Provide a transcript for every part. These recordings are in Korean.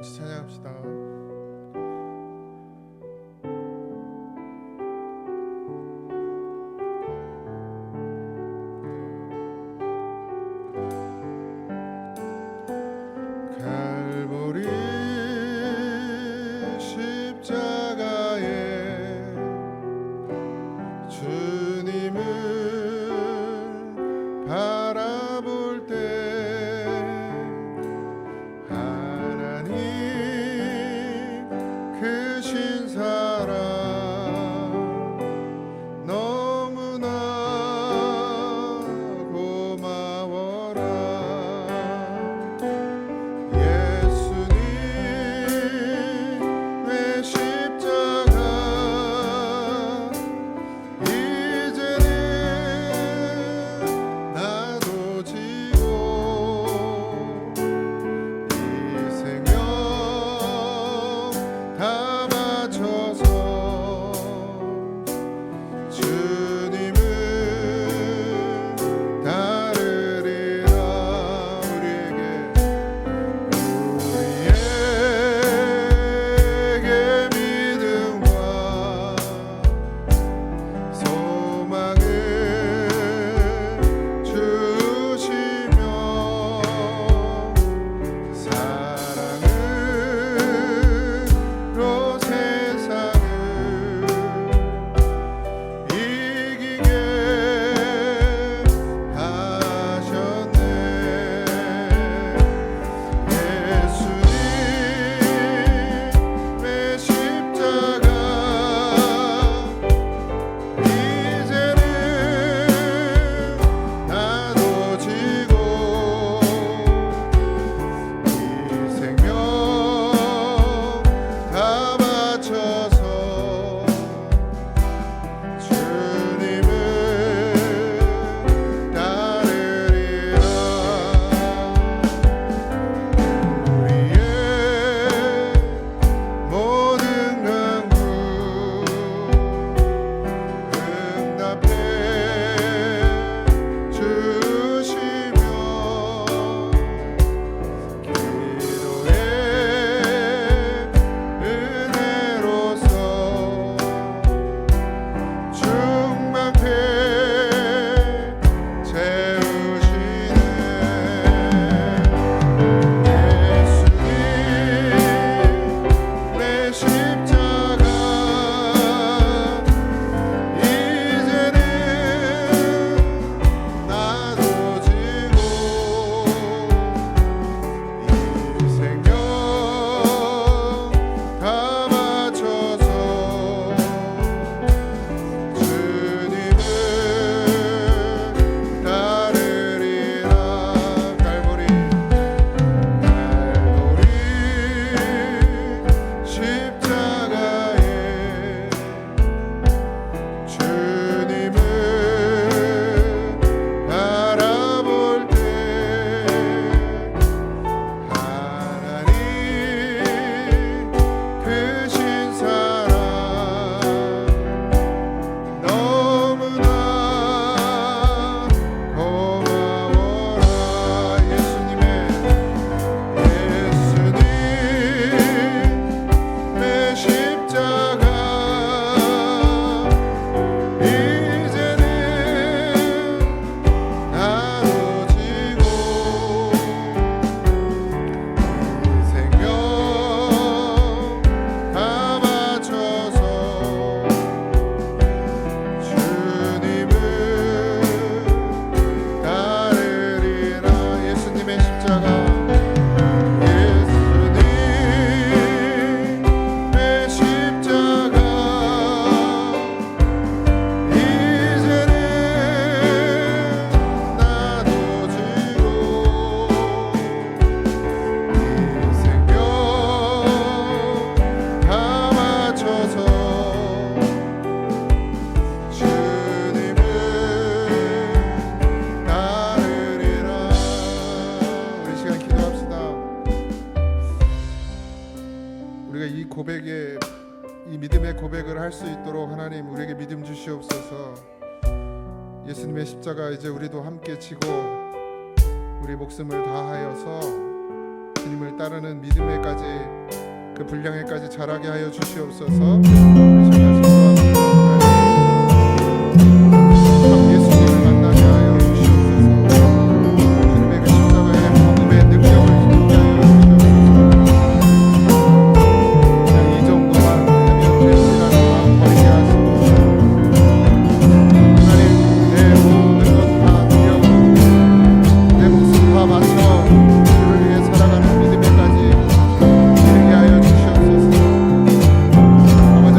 같이 찬양합시다. 갈보리 십자가에 주님을 바라볼 때 하나님 크신 사랑 너무나 고마워라. 예수님의 십자가 이제는 나도 지고 이 생명 다 바쳐서 주님을 따르리라. 우리에게 믿음과 소망을 주시며 사랑으로 세상을 이기게 하셨네. 예수님의 십자가 이제는 나도 지고 이 생명 다 바쳐서 주님을 따르리라. 우리의 모든 간구 응답해 주시며 기도의 은혜로서 충만케 채우시네. 예수님의 십자가 이제는 나도 지고 이 생명 다 바쳐서 주님을 따르리라. 갈보리 십자가에 주님을 바라볼 때 하나님 크신 사랑 너무나 고마워라. 예수님의 십자가 이제는 나도 지고 이 생명 다 바쳐서 주님을 따르리라. 예수님의 십자가 예수님의 십자가 이제는 나도 지고 이 생명 다 바쳐서 주님을 따르리라. 우리 시간 기도합시다. 우리가 이 고백에 이 믿음의 고백을 할 수 있도록 하나님 우리에게 믿음 주시옵소서. 예수님의 십자가 이제 우리도 함께 지고 우리 목숨을 다하여서 예수님을 따르는 믿음에까지 그 분량에까지 자라게 하여 주시옵소서. 우리 정말 기도합니다. 예수님을 만나게 하여 주시옵소서. 주님의 그 십자가의 복음의 능력을 힘있게 하여 주시옵소서. 그냥 이 정도만 하면 되리라는 마음 버리게 하소서. 하나님, 내 모든 것 다 드려 내 목숨 다 바쳐 주를 위해 살아가는 믿음에까지 이르게 하여 주시옵소서. 아버지,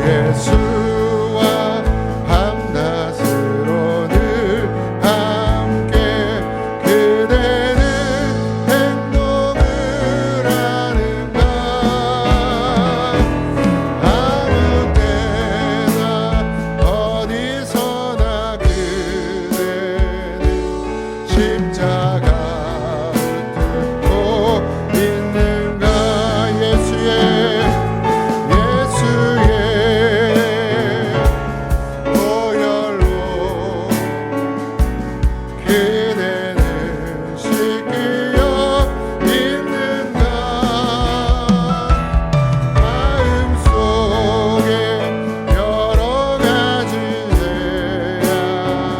예수와 밤낮으로 늘 함께 그대는 행복을 하는가 아무 때나 어디서나 그대는 십자가를 들고 있는가 예수의 보혈로 그대는 씻기어 있는가 마음속에 여러 가지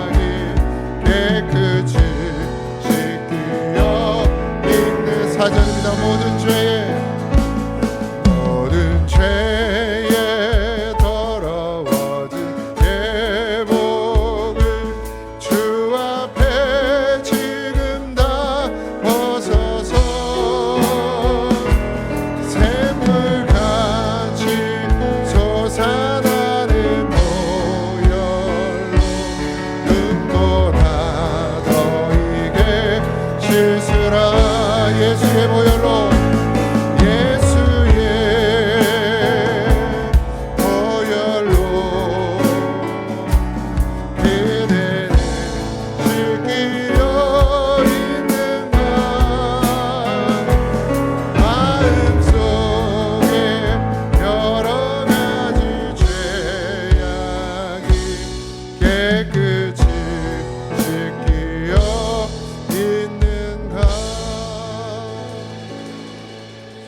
죄악이 깨끗이 씻기어 있는 사절입니다. 모든 죄에 더러워진 제복을 주 앞에 지금 다 벗어서 샘물같이 솟아나는 보혈로 눈보라 더 이게 씻으라 예수의 보혈로 그대는 씻기어 있는가 마음속에 여러 가지 죄악이 깨끗이 씻기어 있는가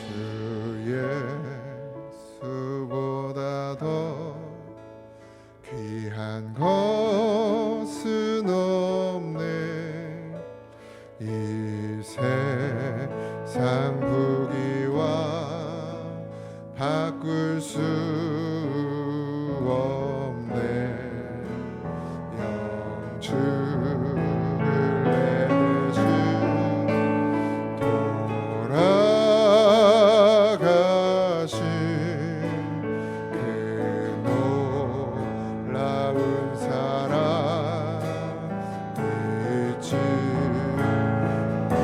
주 예수보다 더 귀한 것은 없네 이 세상 부귀와 바꿀 수 없네 영주를 내듯이 돌아가신 그 놀라운 사랑 있지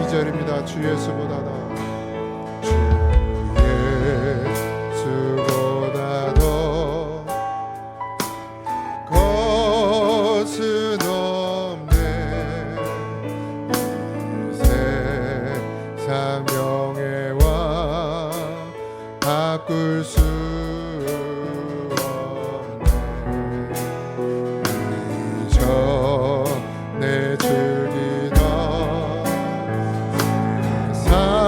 2절입니다. 주 예수보다 더 것은 없네 세상 명예와 바꿀 수 없네 이전에 즐기던 세상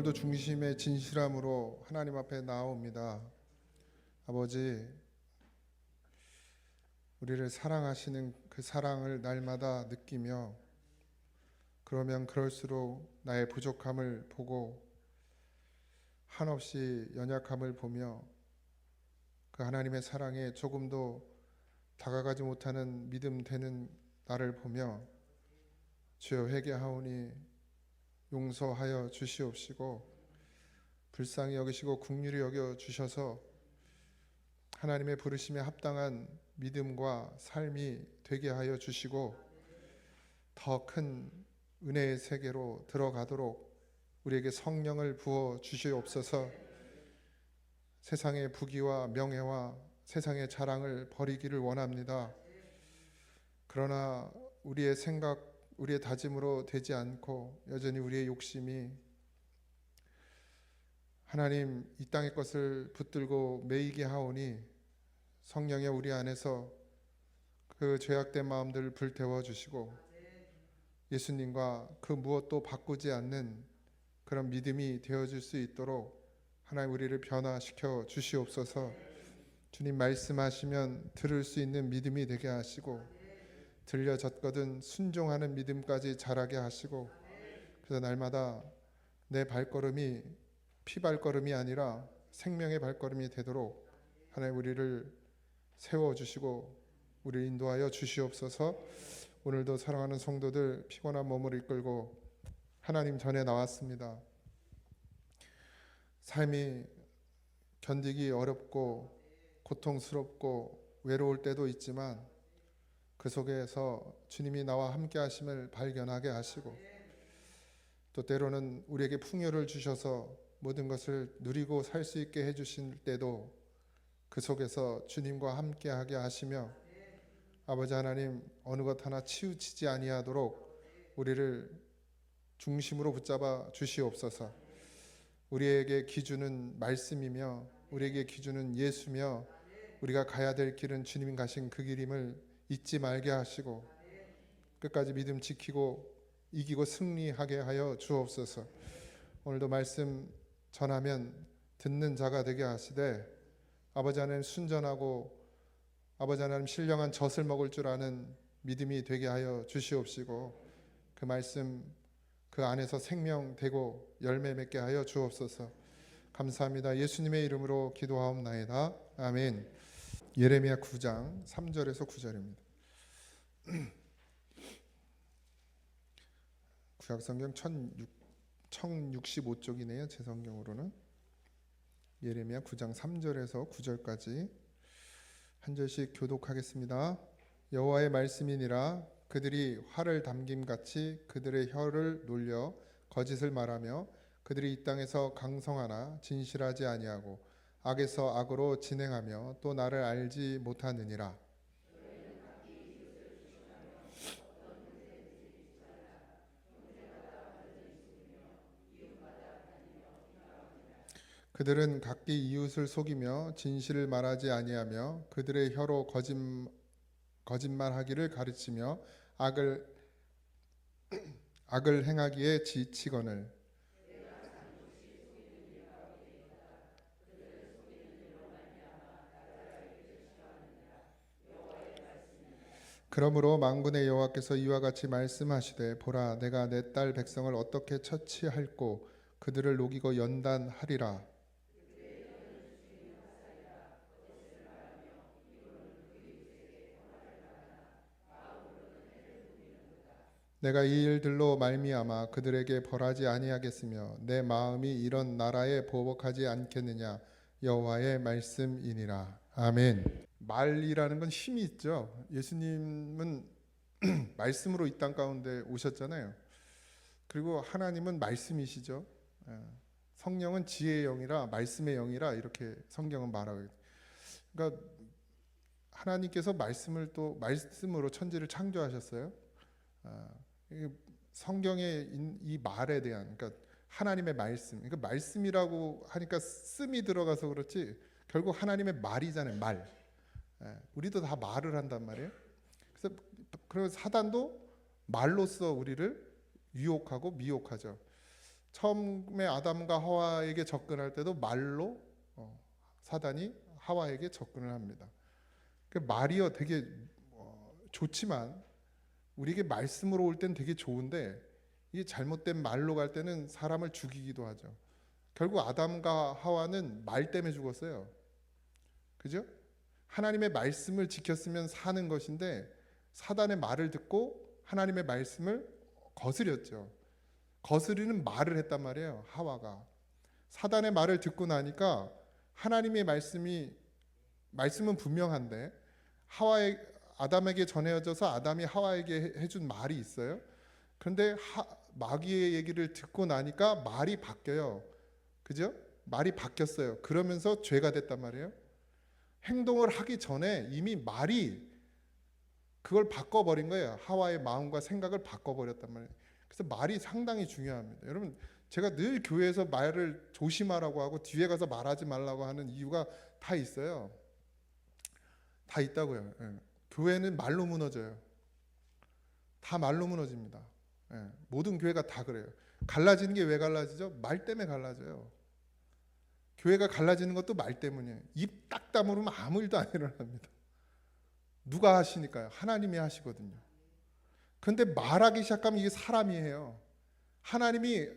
오늘도 중심의 진실함으로 하나님 앞에 나아옵니다. 아버지, 우리를 사랑하시는 그 사랑을 날마다 느끼며, 그러면 그럴수록 나의 부족함을 보고 한없이 연약함을 보며 그 하나님의 사랑에 조금도 다가가지 못하는 믿음 되는 나를 보며 주여 회개하오니 용서하여 주시옵시고 불쌍히 여기시고 긍휼히 여겨 주셔서 하나님의 부르심에 합당한 믿음과 삶이 되게 하여 주시고 더 큰 은혜의 세계로 들어가도록 우리에게 성령을 부어 주시옵소서. 세상의 부귀와 명예와 세상의 자랑을 버리기를 원합니다. 그러나 우리의 생각, 우리의 다짐으로 되지 않고 여전히 우리의 욕심이 하나님 이 땅의 것을 붙들고 매이게 하오니 성령의 우리 안에서 그 죄악된 마음들을 불태워 주시고 예수님과 그 무엇도 바꾸지 않는 그런 믿음이 되어질 수 있도록 하나님 우리를 변화시켜 주시옵소서. 주님 말씀하시면 들을 수 있는 믿음이 되게 하시고 들려졌거든 순종하는 믿음까지 자라게 하시고 그래서 날마다 내 발걸음이 피발걸음이 아니라 생명의 발걸음이 되도록 하나님 우리를 세워주시고 우리를 인도하여 주시옵소서. 오늘도 사랑하는 성도들 피곤한 몸을 이끌고 하나님 전에 나왔습니다. 삶이 견디기 어렵고 고통스럽고 외로울 때도 있지만 그 속에서 주님이 나와 함께 하심을 발견하게 하시고 또 때로는 우리에게 풍요를 주셔서 모든 것을 누리고 살 수 있게 해주실 때도 그 속에서 주님과 함께 하게 하시며 아버지 하나님 어느 것 하나 치우치지 아니하도록 우리를 중심으로 붙잡아 주시옵소서. 우리에게 기준은 말씀이며 우리에게 기준은 예수며 우리가 가야 될 길은 주님이 가신 그 길임을 잊지 말게 하시고 끝까지 믿음 지키고 이기고 승리하게 하여 주옵소서. 오늘도 말씀 전하면 듣는 자가 되게 하시되 아버지 하나님 순전하고 아버지 하나님 신령한 젖을 먹을 줄 아는 믿음이 되게 하여 주시옵시고 그 말씀 그 안에서 생명되고 열매 맺게 하여 주옵소서. 감사합니다. 예수님의 이름으로 기도하옵나이다. 아멘. 예레미야 9장 3절에서 9절입니다. 구약성경 1065쪽이네요. 제 성경으로는 예레미야 9장 3절에서 9절까지 한 절씩 교독하겠습니다. 여호와의 말씀이니라. 그들이 화를 담김같이 그들의 혀를 놀려 거짓을 말하며 그들이 이 땅에서 강성하나 진실하지 아니하고 악에서 악으로 진행하며 또 나를 알지 못하느니라. 그들은 각기 이웃을 속이며 진실을 말하지 아니하며 그들의 혀로 거짓말하기를 가르치며 악을 행하기에 지치거늘 그러므로 만군의 여호와께서 이와 같이 말씀하시되 보라 내가 내 딸 백성을 어떻게 처치할꼬 그들을 녹이고 연단하리라. 내가 이 일들로 말미암아 그들에게 벌하지 아니하겠으며 내 마음이 이런 나라에 보복하지 않겠느냐 여호와의 말씀이니라. 아멘. 말이라는 건 힘이 있죠. 예수님은 말씀으로 이 땅 가운데 오셨잖아요. 그리고 하나님은 말씀이시죠. 성령은 지혜의 영이라 말씀의 영이라 이렇게 성경은 말하고 있어요. 그러니까 하나님께서 말씀을 또 말씀으로 천지를 창조하셨어요. 성경의 이 말에 대한 그러니까 하나님의 말씀, 그러니까 말씀이라고 하니까 씀이 들어가서 그렇지 결국 하나님의 말이잖아요. 말. 우리도 다 말을 한단 말이에요. 그래서 사단도 말로써 우리를 유혹하고 미혹하죠. 처음에 아담과 하와에게 접근할 때도 말로 사단이 하와에게 접근을 합니다. 그 말이요 되게 좋지만 우리에게 말씀으로 올 땐 되게 좋은데 이게 잘못된 말로 갈 때는 사람을 죽이기도 하죠. 결국 아담과 하와는 말 때문에 죽었어요. 그죠? 하나님의 말씀을 지켰으면 사는 것인데 사단의 말을 듣고 하나님의 말씀을 거스렸죠. 거스르는 말을 했단 말이에요. 하와가. 사단의 말을 듣고 나니까 하나님의 말씀은 분명한데 아담에게 전해져서 아담이 하와에게 해준 말이 있어요. 그런데 마귀의 얘기를 듣고 나니까 말이 바뀌어요. 그죠? 말이 바뀌었어요. 그러면서 죄가 됐단 말이에요. 행동을 하기 전에 이미 말이 그걸 바꿔버린 거예요. 하와의 마음과 생각을 바꿔버렸단 말이에요. 그래서 말이 상당히 중요합니다. 여러분, 제가 늘 교회에서 말을 조심하라고 하고 뒤에 가서 말하지 말라고 하는 이유가 다 있어요. 다 있다고요. 예. 교회는 말로 무너져요. 다 말로 무너집니다. 예. 모든 교회가 다 그래요. 갈라지는 게 왜 갈라지죠? 말 때문에 갈라져요. 교회가 갈라지는 것도 말 때문이에요. 입 딱 다물으면 아무 일도 안 일어납니다. 누가 하시니까요? 하나님이 하시거든요. 그런데 말하기 시작하면 이게 사람이 해요. 하나님이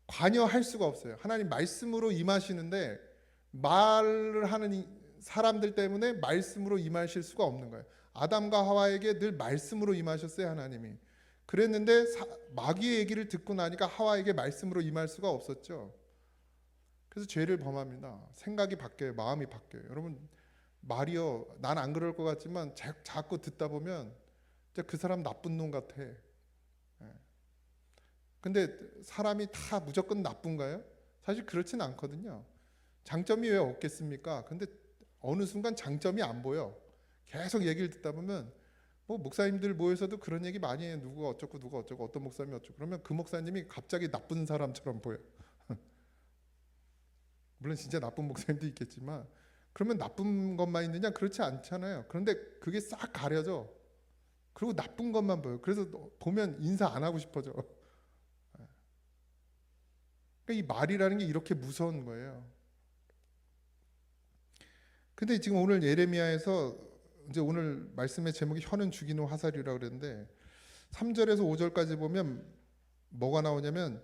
관여할 수가 없어요. 하나님 말씀으로 임하시는데 말을 하는 사람들 때문에 말씀으로 임하실 수가 없는 거예요. 아담과 하와에게 늘 말씀으로 임하셨어요. 하나님이. 그랬는데 마귀의 얘기를 듣고 나니까 하와에게 말씀으로 임할 수가 없었죠. 그래서 죄를 범합니다. 생각이 바뀌어요. 마음이 바뀌어요. 여러분, 말이요, 난 안 그럴 것 같지만 자꾸 듣다 보면 그 사람 나쁜 놈 같아. 근데 사람이 다 무조건 나쁜가요? 사실 그렇진 않거든요. 장점이 왜 없겠습니까? 근데 어느 순간 장점이 안 보여. 계속 얘기를 듣다 보면 뭐 목사님들 모여서도 그런 얘기 많이 해요. 누가 어쩌고 누가 어쩌고 어떤 목사님이 어쩌고. 그러면 그 목사님이 갑자기 나쁜 사람처럼 보여. 물론 진짜 나쁜 목사님도 있겠지만 그러면 나쁜 것만 있느냐? 그렇지 않잖아요. 그런데 그게 싹 가려져. 그리고 나쁜 것만 보여. 그래서 보면 인사 안 하고 싶어져. 그러니까 이 말이라는 게 이렇게 무서운 거예요. 근데 지금 오늘 예레미야에서 이제 오늘 말씀의 제목이 혀는 죽이는 화살이라고 그랬는데 3절에서 5절까지 보면 뭐가 나오냐면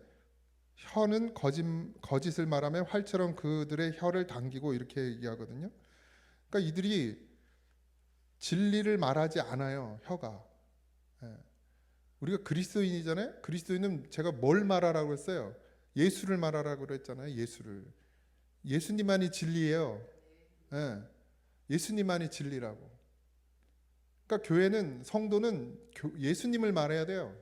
혀는 거짓을 말하며 활처럼 그들의 혀를 당기고 이렇게 얘기하거든요. 그러니까 이들이 진리를 말하지 않아요. 혀가. 우리가 그리스도인이잖아요. 그리스도인은 제가 뭘 말하라고 했어요? 예수를 말하라고 그랬잖아요. 예수님만이 진리예요. 예수님만이 진리라고. 그러니까 교회는 성도는 예수님을 말해야 돼요.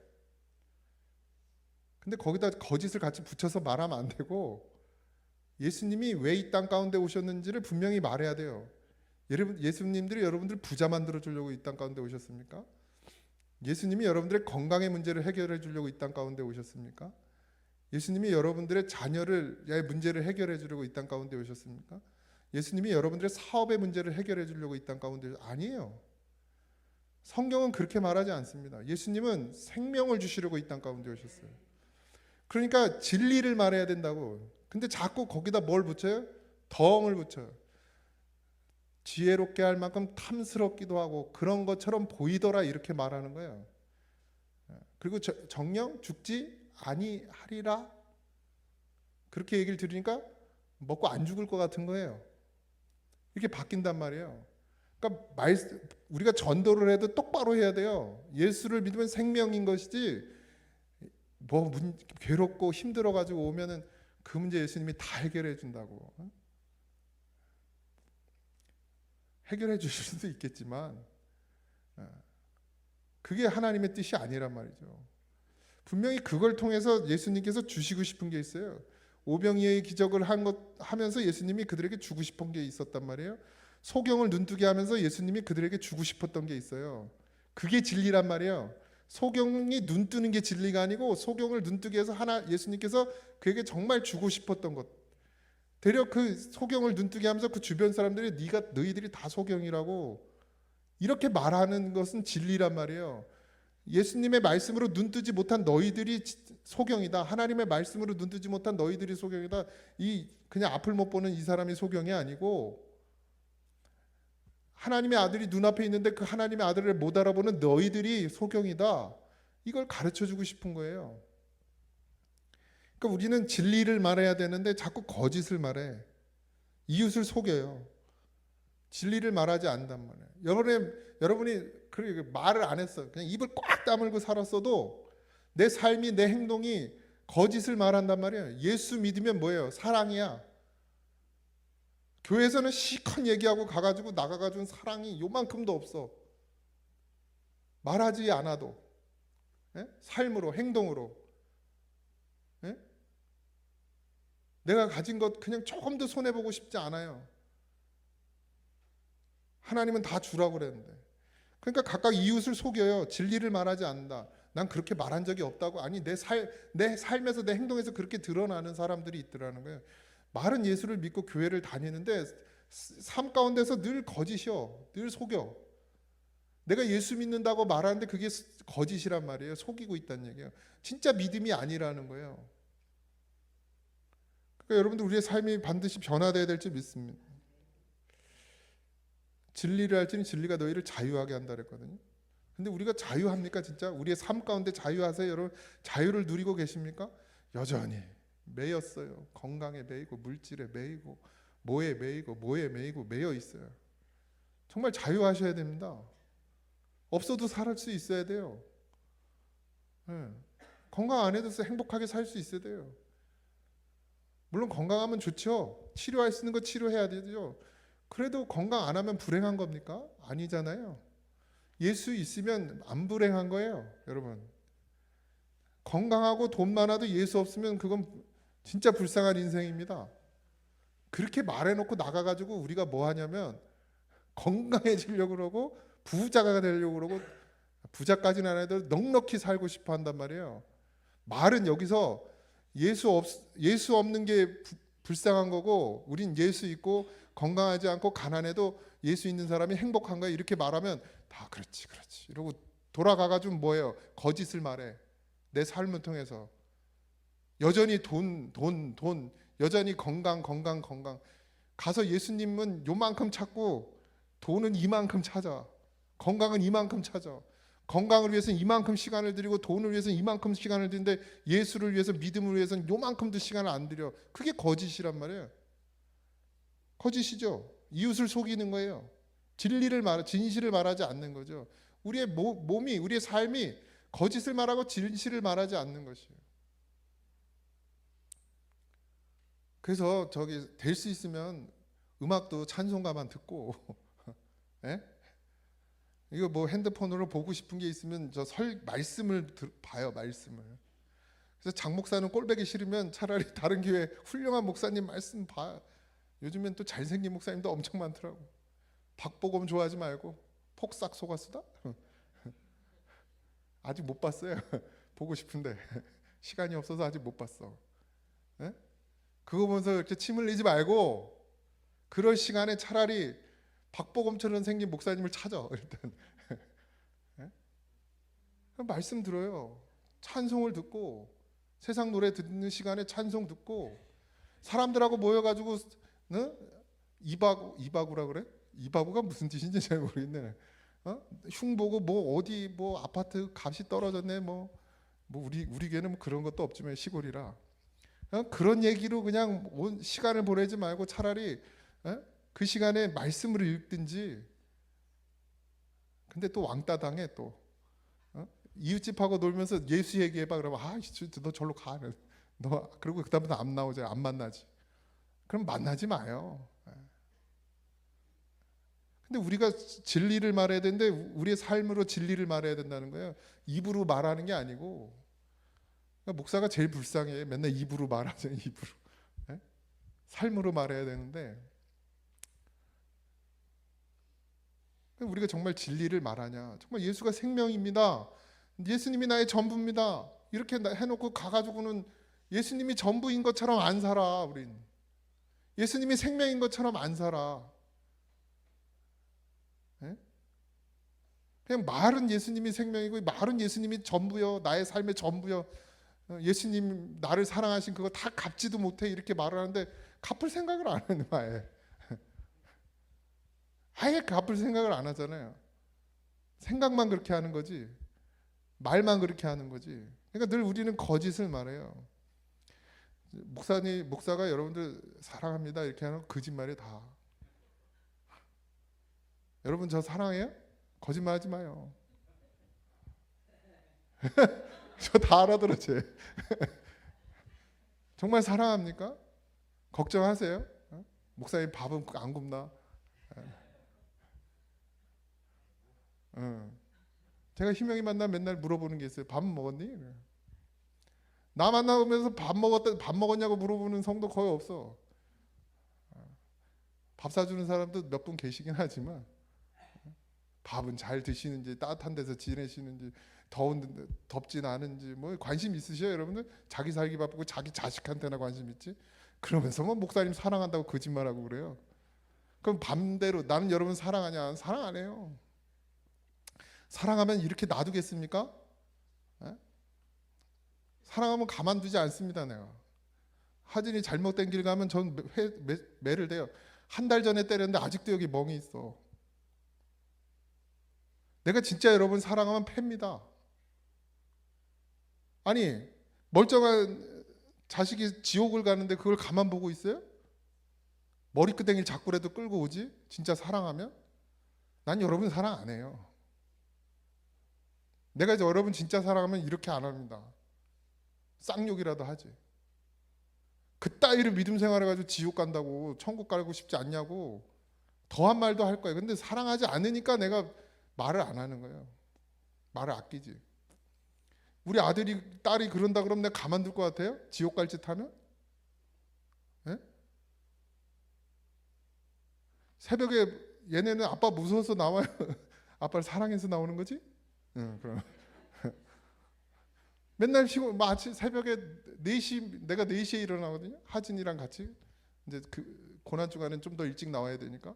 근데 거기다 거짓을 같이 붙여서 말하면 안 되고 예수님이 왜 이 땅 가운데 오셨는지를 분명히 말해야 돼요. 예수님들이 여러분들 부자 만들어 주려고 이 땅 가운데 오셨습니까? 예수님이 여러분들의 건강의 문제를 해결해 주려고 이 땅 가운데 오셨습니까? 예수님이 여러분들의 자녀의 문제를 해결해 주려고 이 땅 가운데 오셨습니까? 예수님이 여러분들의 사업의 문제를 해결해 주려고 이 땅 가운데 아니에요. 성경은 그렇게 말하지 않습니다. 예수님은 생명을 주시려고 이 땅 가운데 오셨어요. 그러니까 진리를 말해야 된다고. 근데 자꾸 거기다 뭘 붙여요? 덩을 붙여요. 지혜롭게 할 만큼 탐스럽기도 하고 그런 것처럼 보이더라 이렇게 말하는 거예요. 그리고 정녕 죽지 아니하리라 그렇게 얘기를 들으니까 먹고 안 죽을 것 같은 거예요. 이렇게 바뀐단 말이에요. 그러니까 우리가 전도를 해도 똑바로 해야 돼요. 예수를 믿으면 생명인 것이지 뭐 괴롭고 힘들어가지고 오면은 그 문제 예수님이 다 해결해 준다고. 해결해 주실 수도 있겠지만 그게 하나님의 뜻이 아니란 말이죠. 분명히 그걸 통해서 예수님께서 주시고 싶은 게 있어요. 오병이어의 기적을 하면서 예수님이 그들에게 주고 싶은 게 있었단 말이에요. 소경을 눈뜨게 하면서 예수님이 그들에게 주고 싶었던 게 있어요. 그게 진리란 말이에요. 소경이 눈뜨는 게 진리가 아니고 소경을 눈뜨게 해서 예수님께서 그에게 정말 주고 싶었던 것. 되려 그 소경을 눈뜨게 하면서 그 주변 사람들이 너희들이 다 소경이라고 이렇게 말하는 것은 진리란 말이에요. 예수님의 말씀으로 눈뜨지 못한 너희들이 소경이다. 하나님의 말씀으로 눈뜨지 못한 너희들이 소경이다. 이 그냥 앞을 못 보는 이 사람이 소경이 아니고 하나님의 아들이 눈앞에 있는데 그 하나님의 아들을 못 알아보는 너희들이 소경이다. 이걸 가르쳐주고 싶은 거예요. 그러니까 우리는 진리를 말해야 되는데 자꾸 거짓을 말해. 이웃을 속여요. 진리를 말하지 않단 말이에요. 여러분이 말을 안 했어. 그냥 입을 꽉 다물고 살았어도 내 삶이, 내 행동이 거짓을 말한단 말이에요. 예수 믿으면 뭐예요? 사랑이야. 교회에서는 시컷 얘기하고 가가지고 나가가지고 사랑이 요만큼도 없어. 말하지 않아도. 예? 삶으로, 행동으로. 예? 내가 가진 것 그냥 조금도 손해보고 싶지 않아요. 하나님은 다 주라고 그랬는데. 그러니까 각각 이웃을 속여요. 진리를 말하지 않는다. 난 그렇게 말한 적이 없다고. 아니 내 삶에서 내 행동에서 그렇게 드러나는 사람들이 있더라는 거예요. 말은 예수를 믿고 교회를 다니는데 삶 가운데서 늘 거짓이요. 늘 속여. 내가 예수 믿는다고 말하는데 그게 거짓이란 말이에요. 속이고 있다는 얘기예요. 진짜 믿음이 아니라는 거예요. 그러니까 여러분들 우리의 삶이 반드시 변화되어야 될 줄 믿습니다. 진리를 할지니 진리가 너희를 자유하게 한다 그랬거든요. 근데 우리가 자유합니까 진짜? 우리의 삶 가운데 자유하세요 여러분? 자유를 누리고 계십니까? 여전히 매였어요. 건강에 매이고 물질에 매이고 뭐에 매이고 매여 있어요. 정말 자유하셔야 됩니다. 없어도 살 수 있어야 돼요. 네. 건강 안 해도 행복하게 살 수 있어야 돼요. 물론 건강하면 좋죠. 치료할 수 있는 거 치료해야 되죠. 그래도 건강 안 하면 불행한 겁니까? 아니잖아요. 예수 있으면 안 불행한 거예요, 여러분. 건강하고 돈 많아도 예수 없으면 그건 진짜 불쌍한 인생입니다. 그렇게 말해놓고 나가가지고 우리가 뭐 하냐면 건강해지려고 그러고 부자가 되려고 그러고 부자까지는 안 해도 넉넉히 살고 싶어 한단 말이에요. 말은 여기서 예수 없는 게 불쌍한 거고 우린 예수 있고 건강하지 않고 가난해도 예수 있는 사람이 행복한 거야. 이렇게 말하면 다 그렇지 이러고 돌아가가지고 뭐예요? 거짓을 말해. 내 삶을 통해서 여전히 돈 여전히 건강 가서 예수님은 요만큼 찾고 돈은 이만큼 찾아. 건강은 이만큼 찾아. 건강을 위해서는 이만큼 시간을 들이고 돈을 위해서는 이만큼 시간을 드리는데 예수를 위해서 믿음을 위해서는 요만큼도 시간을 안 들여. 그게 거짓이란 말이에요. 거짓이죠. 이웃을 속이는 거예요. 진실을 말하지 않는 거죠. 우리의 몸이 우리의 삶이 거짓을 말하고 진실을 말하지 않는 것이에요. 그래서 될 수 있으면 음악도 찬송가만 듣고 예? 이거 뭐 핸드폰으로 보고 싶은 게 있으면 말씀을 봐요. 말씀을. 그래서 장 목사는 꼴보기 싫으면 차라리 다른 교회 훌륭한 목사님 말씀 봐. 요즘엔 또 잘생긴 목사님도 엄청 많더라고. 박보검 좋아하지 말고 폭삭 속았수다? 아직 못 봤어요. 보고 싶은데 시간이 없어서 아직 못 봤어. 네? 그거 보면서 이렇게 침 흘리지 말고 그럴 시간에 차라리 박보검처럼 생긴 목사님을 찾아. 일단 네? 말씀 들어요. 찬송을 듣고 세상 노래 듣는 시간에 찬송 듣고 사람들하고 모여가지고 이바구라 그래? 이바구가 무슨 뜻인지 잘 모르겠네. 흉보고 뭐 어디 뭐 아파트 값이 떨어졌네 뭐 우리 교회는 뭐 그런 것도 없지만 시골이라 그런 얘기로 그냥 시간을 보내지 말고 차라리 그 시간에 말씀을 읽든지. 근데 또 왕따 당해 또. 이웃집하고 놀면서 예수 얘기해봐 그러면 너 절로 가. 너 그리고 그다음부터 안 나오지 안 만나지. 그럼 만나지 마요. 근데 우리가 진리를 말해야 되는데 우리의 삶으로 진리를 말해야 된다는 거예요. 입으로 말하는 게 아니고. 그러니까 목사가 제일 불쌍해. 맨날 입으로 말하죠. 입으로. 삶으로 말해야 되는데 우리가 정말 진리를 말하냐. 정말 예수가 생명입니다. 예수님이 나의 전부입니다. 이렇게 해놓고 가가지고는 예수님이 전부인 것처럼 안 살아. 우린 예수님이 생명인 것처럼 안 살아. 그냥 말은 예수님이 생명이고 말은 예수님이 전부요, 나의 삶의 전부요, 예수님 나를 사랑하신 그거 다 갚지도 못해 이렇게 말을 하는데 갚을 생각을 안 하는 거예요. 아예 갚을 생각을 안 하잖아요. 생각만 그렇게 하는 거지, 말만 그렇게 하는 거지. 그러니까 늘 우리는 거짓을 말해요. 목사가 여러분들 사랑합니다 이렇게 하는 거짓말이 다. 여러분 저 사랑해요? 거짓말하지 마요. 저 다 알아들어 쟤. 정말 사랑합니까? 걱정하세요? 목사님 밥은 안 굶나? 제가 희명이 만나면 맨날 물어보는 게 있어요. 밥 먹었니? 나 만나면서 밥 먹었냐고 물어보는 성도 거의 없어. 밥 사주는 사람도 몇 분 계시긴 하지만 밥은 잘 드시는지, 따뜻한 데서 지내시는지, 덥진 않은지 뭐 관심 있으셔요 여러분들? 자기 살기 바쁘고 자기 자식한테나 관심 있지? 그러면서 뭐 목사님 사랑한다고 거짓말하고 그래요. 그럼 반대로 나는 여러분 사랑하냐? 사랑 안 해요. 사랑하면 이렇게 놔두겠습니까? 에? 사랑하면 가만두지 않습니다. 내가 하진이 잘못된 길 가면 전 매를 대요. 한 달 전에 때렸는데 아직도 여기 멍이 있어. 내가 진짜 여러분 사랑하면 팹니다. 아니 멀쩡한 자식이 지옥을 가는데 그걸 가만 보고 있어요? 머리끄댕이를 자꾸라도 끌고 오지? 진짜 사랑하면? 난 여러분 사랑 안 해요. 내가 이제 여러분 진짜 사랑하면 이렇게 안 합니다. 쌍욕이라도 하지. 그따위로 믿음 생활해가지고 지옥 간다고, 천국 가고 싶지 않냐고 더한 말도 할 거예요. 근데 사랑하지 않으니까 내가 말을 안 하는 거예요. 말을 아끼지. 우리 아들이 딸이 그런다 그러면 내가 가만둘 것 같아요? 지옥 갈 짓 하면? 예? 새벽에 얘네는 아빠 무서워서 나와요? 아빠를 사랑해서 나오는 거지? 응, 그럼. 맨날 아침 새벽에 4시, 내가 4시에 일어나거든요. 하진이랑 같이. 이제 그 고난 주간엔 좀 더 일찍 나와야 되니까.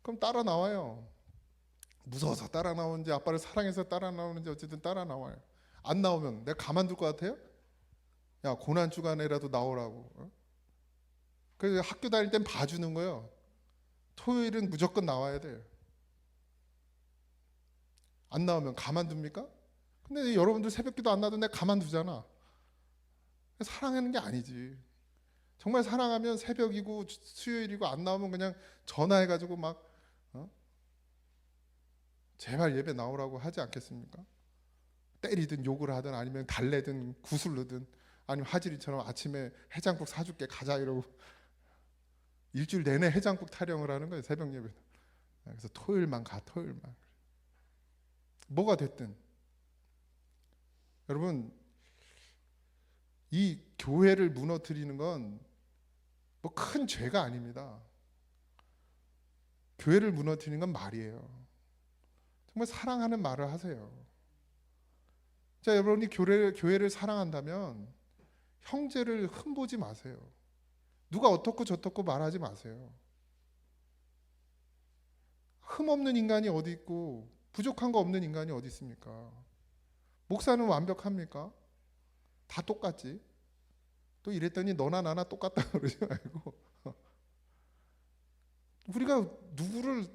그럼 따라 나와요. 무서워서 따라 나오는지 아빠를 사랑해서 따라 나오는지 어쨌든 따라 나와요. 안 나오면 내가 가만둘 것 같아요? 야, 고난 주간에라도 나오라고. 그래서 학교 다닐 땐 봐주는 거예요. 토요일은 무조건 나와야 돼요. 안 나오면 가만둡니까? 근데 여러분들 새벽기도 안 나도 내가 가만두잖아. 사랑하는 게 아니지. 정말 사랑하면 새벽이고 수요일이고 안 나오면 그냥 전화해가지고 막 제발 예배 나오라고 하지 않겠습니까? 때리든 욕을 하든 아니면 달래든 구슬르든 아니면 하지리처럼 아침에 해장국 사줄게 가자 이러고 일주일 내내 해장국 타령을 하는 거예요. 새벽 예배. 그래서 토요일만 가, 토요일만. 뭐가 됐든 여러분 이 교회를 무너뜨리는 건 뭐 큰 죄가 아닙니다. 교회를 무너뜨리는 건 말이에요. 정말 사랑하는 말을 하세요. 자, 여러분이 교회를 사랑한다면 형제를 흠보지 마세요. 누가 어떻고 저떻고 말하지 마세요. 흠 없는 인간이 어디 있고 부족한 거 없는 인간이 어디 있습니까? 목사는 완벽합니까? 다 똑같지. 또 이랬더니 너나 나나 똑같다 그러지 말고 우리가 누구를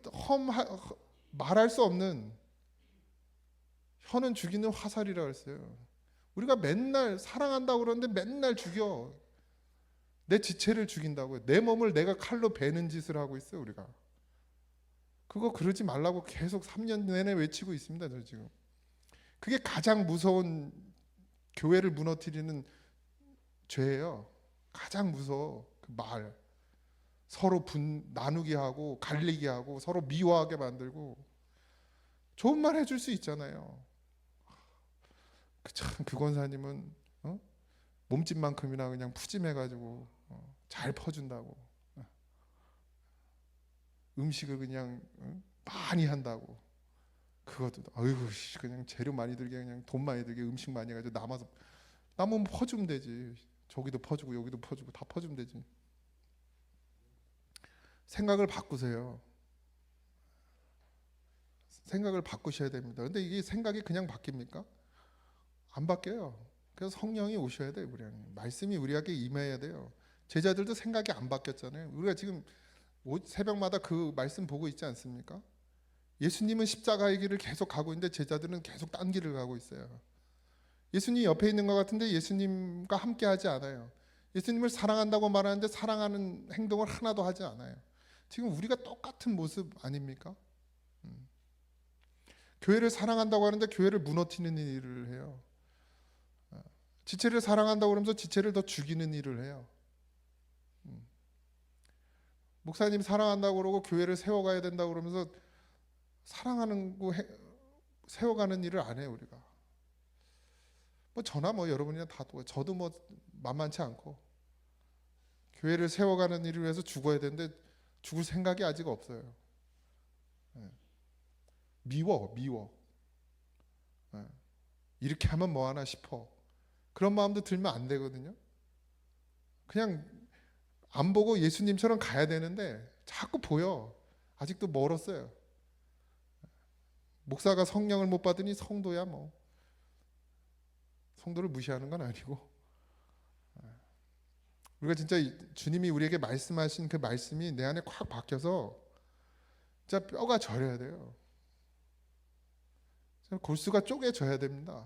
말할 수 없는 혀는 죽이는 화살이라고 했어요. 우리가 맨날 사랑한다고 그러는데 맨날 죽여. 내 지체를 죽인다고요. 내 몸을 내가 칼로 베는 짓을 하고 있어요. 우리가. 그거 그러지 말라고 계속 3년 내내 외치고 있습니다. 저 지금. 그게 가장 무서운 교회를 무너뜨리는 죄예요. 가장 무서워. 그 말. 서로 나누게 하고 갈리게 하고 서로 미워하게 만들고 좋은 말 해줄 수 있잖아요. 그 권사님은 몸집만큼이나 그냥 푸짐해가지고 잘 퍼준다고 음식을 그냥 많이 한다고 그것도 아이고 그냥 재료 많이 들게 그냥 돈 많이 들게 음식 많이 해가지고 남으면 퍼주면 되지. 저기도 퍼주고 여기도 퍼주고 다 퍼주면 되지. 생각을 바꾸세요. 생각을 바꾸셔야 됩니다. 근데 이게 생각이 그냥 바뀝니까? 안 바뀌어요. 그래서 성령이 오셔야 돼요. 말씀이 우리에게 임해야 돼요. 제자들도 생각이 안 바뀌었잖아요. 우리가 지금 새벽마다 그 말씀 보고 있지 않습니까? 예수님은 십자가의 길을 계속 가고 있는데 제자들은 계속 딴 길을 가고 있어요. 예수님 옆에 있는 것 같은데 예수님과 함께 하지 않아요. 예수님을 사랑한다고 말하는데 사랑하는 행동을 하나도 하지 않아요. 지금 우리가 똑같은 모습 아닙니까? 교회를 사랑한다고 하는데 교회를 무너뜨리는 일을 해요. 지체를 사랑한다고 그러면서 지체를 더 죽이는 일을 해요. 목사님 사랑한다고 그러고 교회를 세워가야 된다고 그러면서 사랑하는 거 세워가는 일을 안 해요. 우리가 뭐 저나 뭐 여러분이나 다 저도 뭐 만만치 않고 교회를 세워가는 일을 위해서 죽어야 되는데 죽을 생각이 아직 없어요. 미워. 이렇게 하면 뭐 하나 싶어. 그런 마음도 들면 안 되거든요. 그냥 안 보고 예수님처럼 가야 되는데 자꾸 보여. 아직도 멀었어요. 목사가 성령을 못 받으니 성도야 뭐. 성도를 무시하는 건 아니고 우리가 진짜 주님이 우리에게 말씀하신 그 말씀이 내 안에 확 박혀서 진짜 뼈가 저려야 돼요. 골수가 쪼개져야 됩니다.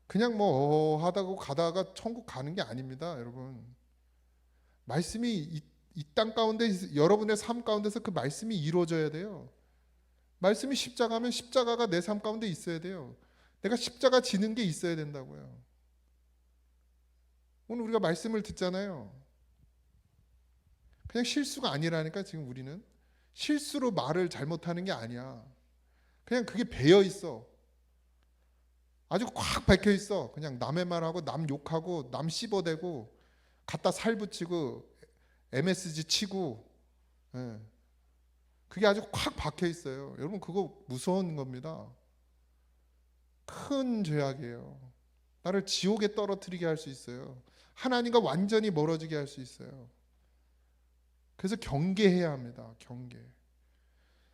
그냥 뭐 하다가 가다가 천국 가는 게 아닙니다, 여러분. 말씀이 이 땅 가운데 여러분의 삶 가운데서 그 말씀이 이루어져야 돼요. 말씀이 십자가면 십자가가 내 삶 가운데 있어야 돼요. 내가 십자가 지는 게 있어야 된다고요. 오늘 우리가 말씀을 듣잖아요. 그냥 실수가 아니라니까. 지금 우리는 실수로 말을 잘못하는 게 아니야. 그냥 그게 배어 있어. 아주 꽉 박혀 있어. 그냥 남의 말하고 남 욕하고 남 씹어대고 갖다 살 붙이고 MSG 치고, 그게 아주 꽉 박혀 있어요. 여러분 그거 무서운 겁니다. 큰 죄악이에요. 나를 지옥에 떨어뜨리게 할 수 있어요. 하나님과 완전히 멀어지게 할 수 있어요. 그래서 경계해야 합니다. 경계.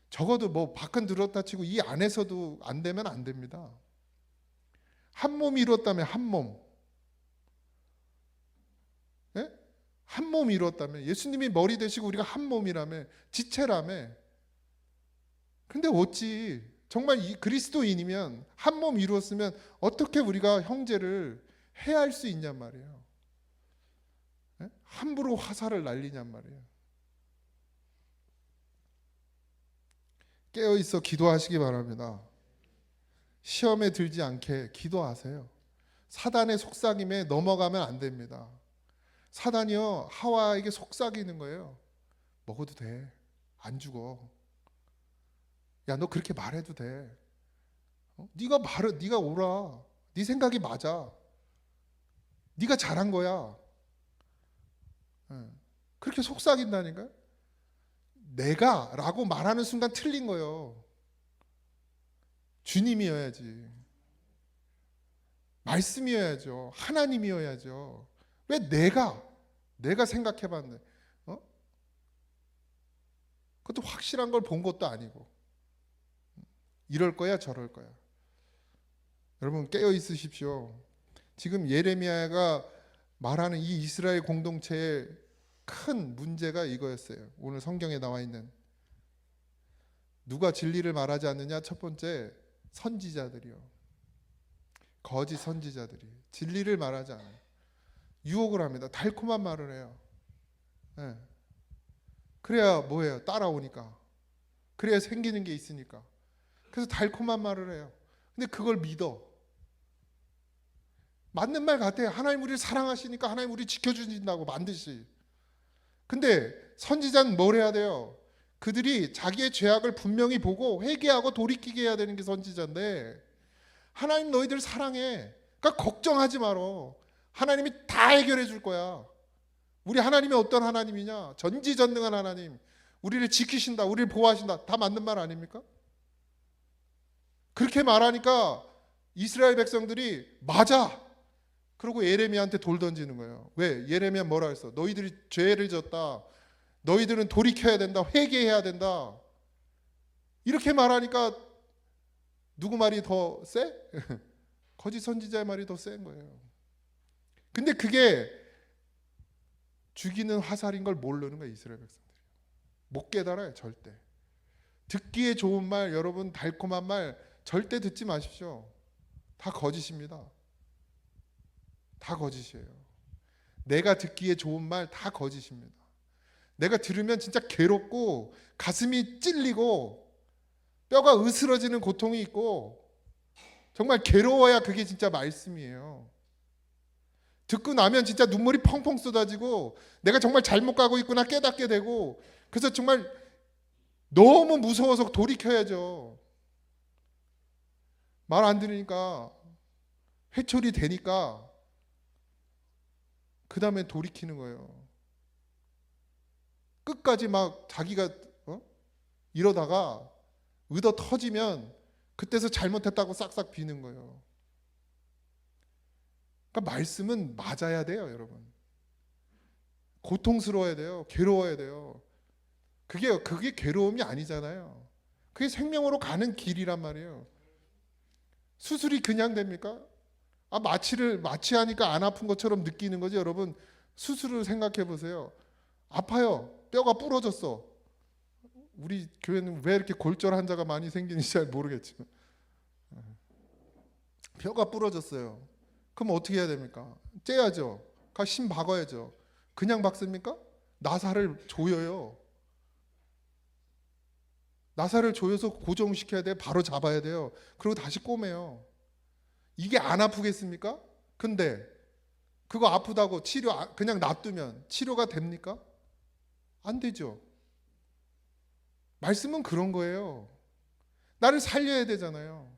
적어도 뭐 밖은 들었다 치고 이 안에서도 안 되면 안 됩니다. 한 몸이 이뤘다면 한 몸. 네? 한 몸이 이뤘다면 예수님이 머리 되시고 우리가 한 몸이라며 지체라며. 근데 어찌 정말 이 그리스도인이면 한 몸 이루었으면 어떻게 우리가 형제를 해할 수 있냔 말이에요. 네? 함부로 화살을 날리냔 말이에요. 깨어있어 기도하시기 바랍니다. 시험에 들지 않게 기도하세요. 사단의 속삭임에 넘어가면 안 됩니다. 사단이요 하와에게 속삭이는 거예요. 먹어도 돼. 안 죽어. 야, 너 그렇게 말해도 돼. 네가 말해, 네가 오라. 네 생각이 맞아. 네가 잘한 거야. 그렇게 속삭인다니까요. 내가 라고 말하는 순간 틀린 거예요. 주님이어야지. 말씀이어야죠. 하나님이어야죠. 왜 내가 생각해봤는데 그것도 확실한 걸 본 것도 아니고 이럴 거야 저럴 거야. 여러분 깨어 있으십시오. 지금 예레미야가 말하는 이 이스라엘 공동체의 큰 문제가 이거였어요. 오늘 성경에 나와 있는 누가 진리를 말하지 않느냐. 첫 번째 선지자들이요. 거짓 선지자들이 진리를 말하지 않아요. 유혹을 합니다. 달콤한 말을 해요. 네. 그래야 뭐예요? 따라오니까. 그래야 생기는 게 있으니까. 그래서 달콤한 말을 해요. 근데 그걸 믿어. 맞는 말 같아요. 하나님 우리를 사랑하시니까 하나님 우리 지켜주신다고 반드시. 근데 선지자는 뭘 해야 돼요? 그들이 자기의 죄악을 분명히 보고 회개하고 돌이키게 해야 되는 게 선지자인데 하나님 너희들 사랑해. 그러니까 걱정하지 말어. 하나님이 다 해결해 줄 거야. 우리 하나님이 어떤 하나님이냐? 전지전능한 하나님. 우리를 지키신다. 우리를 보호하신다. 다 맞는 말 아닙니까? 그렇게 말하니까 이스라엘 백성들이 맞아. 그리고 예레미야한테 돌 던지는 거예요. 왜? 예레미야 뭐라 했어? 너희들이 죄를 졌다. 너희들은 돌이켜야 된다. 회개해야 된다. 이렇게 말하니까 누구 말이 더 세? 거짓 선지자의 말이 더 센 거예요. 근데 그게 죽이는 화살인 걸 모르는 거예요. 이스라엘 백성들이 못 깨달아요. 절대. 듣기에 좋은 말, 여러분 달콤한 말 절대 듣지 마십시오. 다 거짓입니다. 다 거짓이에요. 내가 듣기에 좋은 말 다 거짓입니다. 내가 들으면 진짜 괴롭고 가슴이 찔리고 뼈가 으스러지는 고통이 있고 정말 괴로워야 그게 진짜 말씀이에요. 듣고 나면 진짜 눈물이 펑펑 쏟아지고 내가 정말 잘못 가고 있구나 깨닫게 되고, 그래서 정말 너무 무서워서 돌이켜야죠. 말 안 들으니까 회초리 되니까 그 다음에 돌이키는 거예요. 끝까지 막 자기가 이러다가 의도 터지면 그때서 잘못했다고 싹싹 비는 거예요. 그러니까 말씀은 맞아야 돼요, 여러분. 고통스러워야 돼요. 괴로워야 돼요. 그게 괴로움이 아니잖아요. 그게 생명으로 가는 길이란 말이에요. 수술이 그냥 됩니까? 마취하니까 안 아픈 것처럼 느끼는 거지. 여러분 수술을 생각해 보세요. 아파요. 뼈가 부러졌어. 우리 교회는 왜 이렇게 골절 환자가 많이 생기는지 잘 모르겠지만 뼈가 부러졌어요. 그럼 어떻게 해야 됩니까? 째야죠. 심 박아야죠. 그냥 박습니까? 나사를 조여요. 나사를 조여서 고정시켜야 돼요. 바로 잡아야 돼요. 그리고 다시 꼬매요. 이게 안 아프겠습니까? 근데 그거 아프다고 그냥 놔두면 치료가 됩니까? 안 되죠. 말씀은 그런 거예요. 나를 살려야 되잖아요.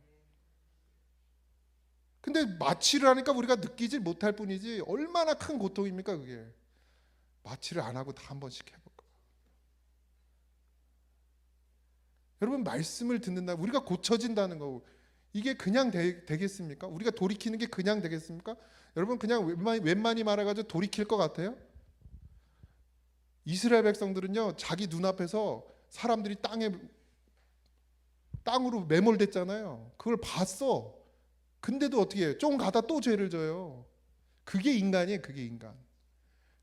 근데 마취를 하니까 우리가 느끼지 못할 뿐이지 얼마나 큰 고통입니까 그게. 마취를 안 하고 다 한 번씩 해볼까. 여러분 말씀을 듣는다, 우리가 고쳐진다는 거, 이게 그냥 되겠습니까? 우리가 돌이키는 게 그냥 되겠습니까? 여러분 그냥 웬만히 말해가지고 돌이킬 것 같아요? 이스라엘 백성들은요, 자기 눈앞에서 사람들이 땅으로 매몰됐잖아요. 그걸 봤어. 근데도 어떻게 해요? 좀 가다 또 죄를 져요. 그게 인간이에요. 그게 인간.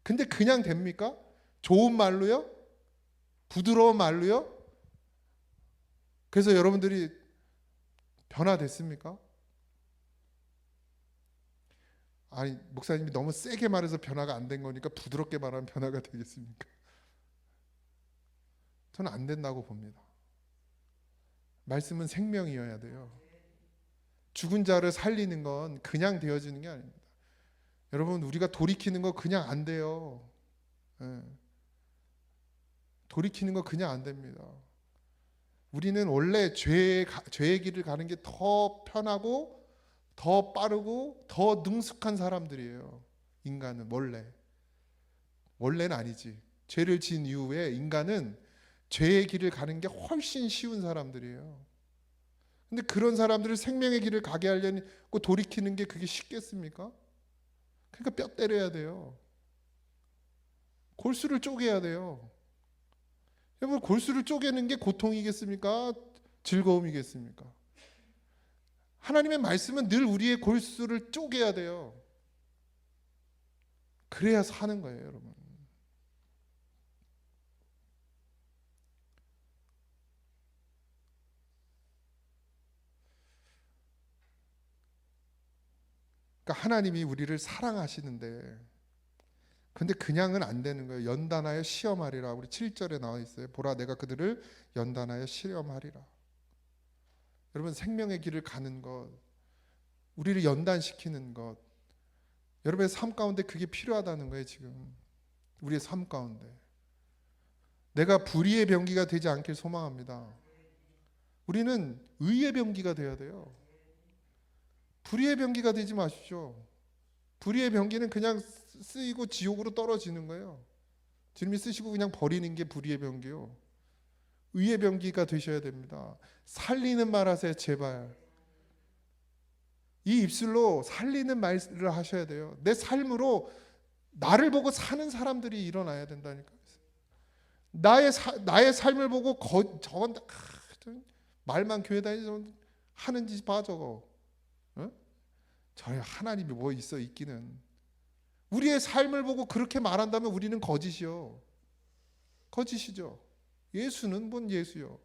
근데 그냥 됩니까? 좋은 말로요? 부드러운 말로요? 그래서 여러분들이 변화됐습니까? 아니, 목사님이 너무 세게 말해서 변화가 안 된 거니까 부드럽게 말하면 변화가 되겠습니까? 저는 안 된다고 봅니다. 말씀은 생명이어야 돼요. 죽은 자를 살리는 건 그냥 되어지는 게 아닙니다. 여러분 우리가 돌이키는 거 그냥 안 돼요. 돌이키는 거 그냥 안 됩니다. 우리는 원래 죄의 길을 가는 게 더 편하고 더 빠르고 더 능숙한 사람들이에요. 인간은 원래는 아니지. 죄를 지은 이후에 인간은 죄의 길을 가는 게 훨씬 쉬운 사람들이에요. 근데 그런 사람들을 생명의 길을 가게 하려고 돌이키는 게 그게 쉽겠습니까? 그러니까 뼈 때려야 돼요. 골수를 쪼개야 돼요. 여러분 골수를 쪼개는 게 고통이겠습니까? 즐거움이겠습니까? 하나님의 말씀은 늘 우리의 골수를 쪼개야 돼요. 그래야 사는 거예요, 여러분. 그러니까 하나님이 우리를 사랑하시는데 근데 그냥은 안 되는 거예요. 연단하여 시험하리라. 우리 7절에 나와 있어요. 보라 내가 그들을 연단하여 시험하리라. 여러분 생명의 길을 가는 것, 우리를 연단시키는 것, 여러분의 삶 가운데 그게 필요하다는 거예요. 지금 우리의 삶 가운데 내가 불의의 병기가 되지 않길 소망합니다. 우리는 의의 병기가 되어야 돼요. 불의의 병기가 되지 마십시오. 불의의 병기는 그냥 쓰이고 지옥으로 떨어지는 거예요. 주님이 쓰시고 그냥 버리는 게 불의의 병기요. 의의 병기가 되셔야 됩니다. 살리는 말 하세요, 제발. 이 입술로 살리는 말을 하셔야 돼요. 내 삶으로 나를 보고 사는 사람들이 일어나야 된다니까요. 나의 삶을 보고 저건 말만 교회 다니지 하는 짓 봐 저거. 어? 저희 하나님이 뭐 있어 있기는. 우리의 삶을 보고 그렇게 말한다면 우리는 거짓이요. 거짓이죠. 예수는 뭔 예수요.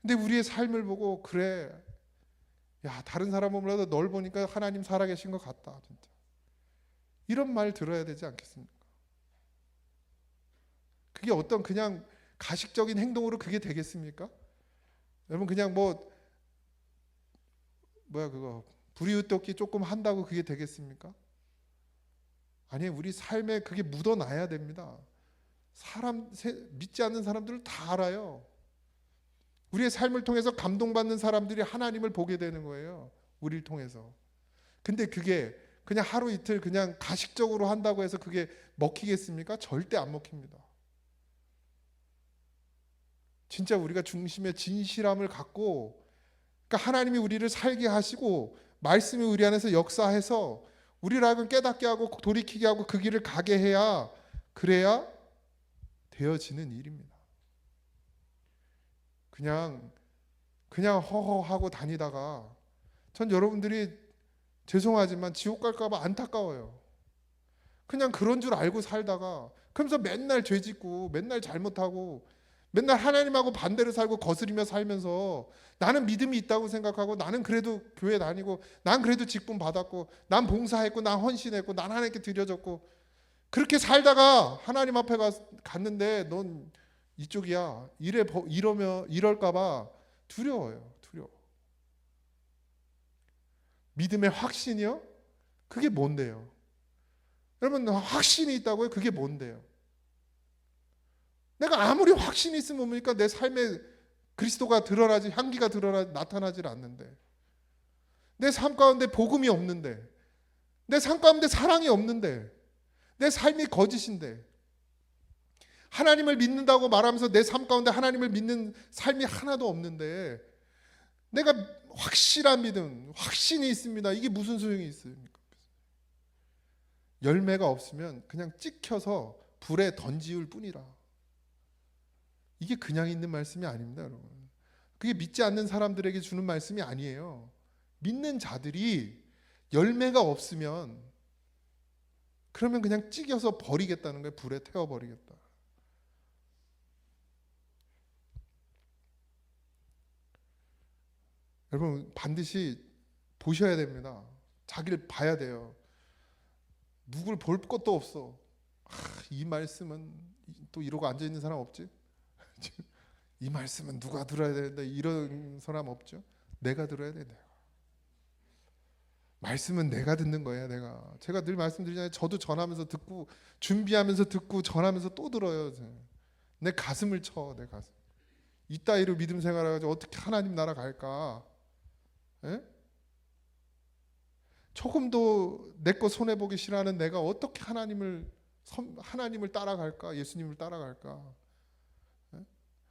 근데 우리의 삶을 보고 그래, 야 다른 사람은 몰라도 널 보니까 하나님 살아계신 것 같다 진짜. 이런 말 들어야 되지 않겠습니까? 그게 어떤 그냥 가식적인 행동으로 그게 되겠습니까? 여러분 그냥 뭐야 그거 부리우토끼 조금 한다고 그게 되겠습니까? 아니 우리 삶에 그게 묻어나야 됩니다. 믿지 않는 사람들을 다 알아요. 우리의 삶을 통해서 감동받는 사람들이 하나님을 보게 되는 거예요. 우리를 통해서. 근데 그게 그냥 하루 이틀 그냥 가식적으로 한다고 해서 그게 먹히겠습니까? 절대 안 먹힙니다. 진짜 우리가 중심에 진실함을 갖고, 그러니까 하나님이 우리를 살게 하시고 말씀이 우리 안에서 역사해서 우리를 하여금 깨닫게 하고 돌이키게 하고 그 길을 가게 해야, 그래야 되어지는 일입니다. 그냥 허허하고 다니다가 전 여러분들이 죄송하지만 지옥 갈까 봐 안타까워요. 그냥 그런 줄 알고 살다가 그러면서 맨날 죄 짓고 맨날 잘못하고 맨날 하나님하고 반대로 살고 거스리며 살면서 나는 믿음이 있다고 생각하고 나는 그래도 교회 다니고 난 그래도 직분 받았고 난 봉사했고 난 헌신했고 난 하나님께 드려졌고 그렇게 살다가 하나님 앞에 갔는데 넌 이쪽이야. 이럴까 봐 두려워요. 두려워. 믿음의 확신이요? 그게 뭔데요? 여러분 확신이 있다고요? 그게 뭔데요? 내가 아무리 확신이 있으면 뭡니까? 내 삶에 그리스도가 드러나지, 향기가 나타나질 않는데, 내 삶 가운데 복음이 없는데, 내 삶 가운데 사랑이 없는데, 내 삶이 거짓인데, 하나님을 믿는다고 말하면서 내 삶 가운데 하나님을 믿는 삶이 하나도 없는데, 내가 확실한 믿음, 확신이 있습니다. 이게 무슨 소용이 있습니까? 열매가 없으면 그냥 찍혀서 불에 던지울 뿐이라. 이게 그냥 있는 말씀이 아닙니다, 여러분. 그게 믿지 않는 사람들에게 주는 말씀이 아니에요. 믿는 자들이 열매가 없으면 그러면 그냥 찌겨서 버리겠다는 거예요. 불에 태워버리겠다. 여러분 반드시 보셔야 됩니다. 자기를 봐야 돼요. 누굴 볼 것도 없어. 이 말씀은 또 이러고 앉아있는 사람 없지? 이 말씀은 누가 들어야 되는데 이런 사람 없죠? 내가 들어야 돼. 내가. 말씀은 내가 듣는 거예요. 제가 늘 말씀드리잖아요. 저도 전하면서 듣고 준비하면서 듣고 전하면서 또 들어요. 내 가슴을 쳐. 내 가슴. 이따위로 믿음 생활해가지고 어떻게 하나님 나라 갈까? 에? 조금도 내 거 손해보기 싫어하는 내가 어떻게 하나님을 따라갈까? 예수님을 따라갈까?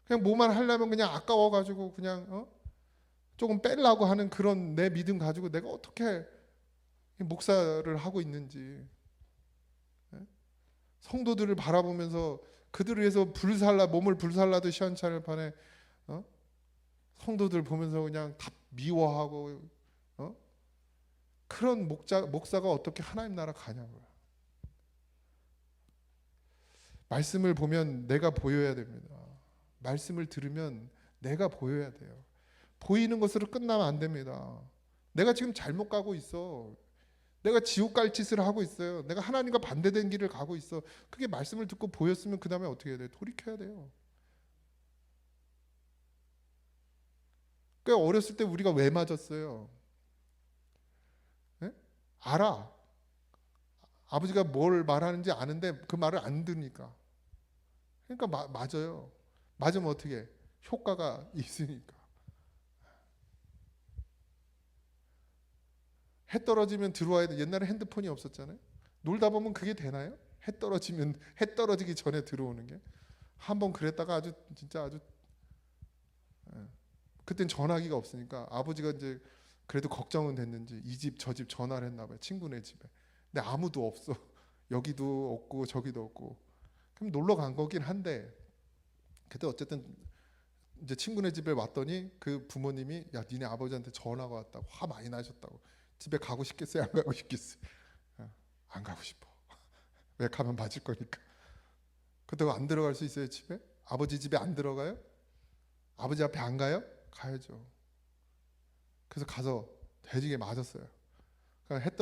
그냥 뭐만 하려면 그냥 아까워가지고 그냥 조금 빼려고 하는 그런 내 믿음 가지고 내가 어떻게 목사를 하고 있는지, 성도들을 바라보면서 그들을 위해서 몸을 불살라도 시원찮을 판에 성도들 보면서 그냥 다 미워하고 그런 목사가 어떻게 하나님 나라 가냐고요. 말씀을 보면 내가 보여야 됩니다. 말씀을 들으면 내가 보여야 돼요. 보이는 것으로 끝나면 안 됩니다. 내가 지금 잘못 가고 있어. 내가 지옥 갈 짓을 하고 있어요. 내가 하나님과 반대된 길을 가고 있어. 그게 말씀을 듣고 보였으면 그 다음에 어떻게 해야 돼요? 돌이켜야 돼요. 꽤 어렸을 때 우리가 왜 맞았어요? 네? 알아. 아버지가 뭘 말하는지 아는데 그 말을 안 들으니까. 그러니까 맞아요. 맞으면 어떻게 해? 효과가 있으니까. 해 떨어지면 들어와야 돼. 옛날에 핸드폰이 없었잖아요. 놀다 보면 그게 되나요? 해 떨어지기 전에 들어오는 게. 한번 그랬다가 진짜 그땐 전화기가 없으니까 아버지가 이제 그래도 걱정은 됐는지 이 집 저 집 전화를 했나 봐요. 친구네 집에. 근데 아무도 없어. 여기도 없고 저기도 없고. 그럼 놀러 간 거긴 한데 그때 어쨌든 이제 친구네 집에 왔더니 그 부모님이 야 니네 아버지한테 전화가 왔다고 화 많이 나셨다고. 집에 가고 싶겠어요? 안 가고 싶겠어요? 안 가고 싶어. 왜? 가면 맞을 거니까. 그렇다고 안 들어갈 수 있어요 집에? 아버지 집에 안 들어가요? 아버지 앞에 안 가요? 가야죠. 그래서 가서 돼지게 맞았어요. 그러니까 해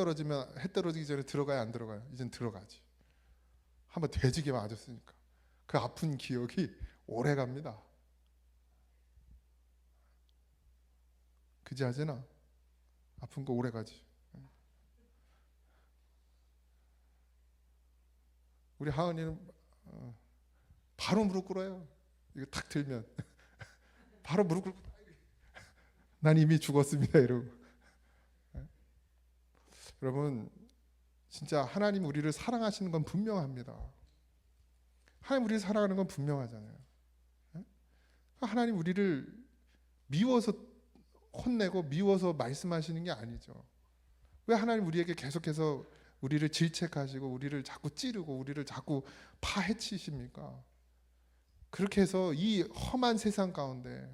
떨어지기 전에 들어가야 안 들어가요? 이젠 들어가지. 한번 돼지게 맞았으니까 그 아픈 기억이 오래 갑니다. 그지 하재나? 아픈 거 오래 가지. 우리 하은이는 바로 무릎 꿇어요. 이거 탁 들면 바로 무릎 꿇고 난 이미 죽었습니다 이러고. 여러분 진짜 하나님 우리를 사랑하시는 건 분명합니다. 하나님 우리를 사랑하는 건 분명하잖아요. 하나님 우리를 미워서 혼내고 미워서 말씀하시는 게 아니죠. 왜 하나님 우리에게 계속해서 우리를 질책하시고 우리를 자꾸 찌르고 우리를 자꾸 파헤치십니까? 그렇게 해서 이 험한 세상 가운데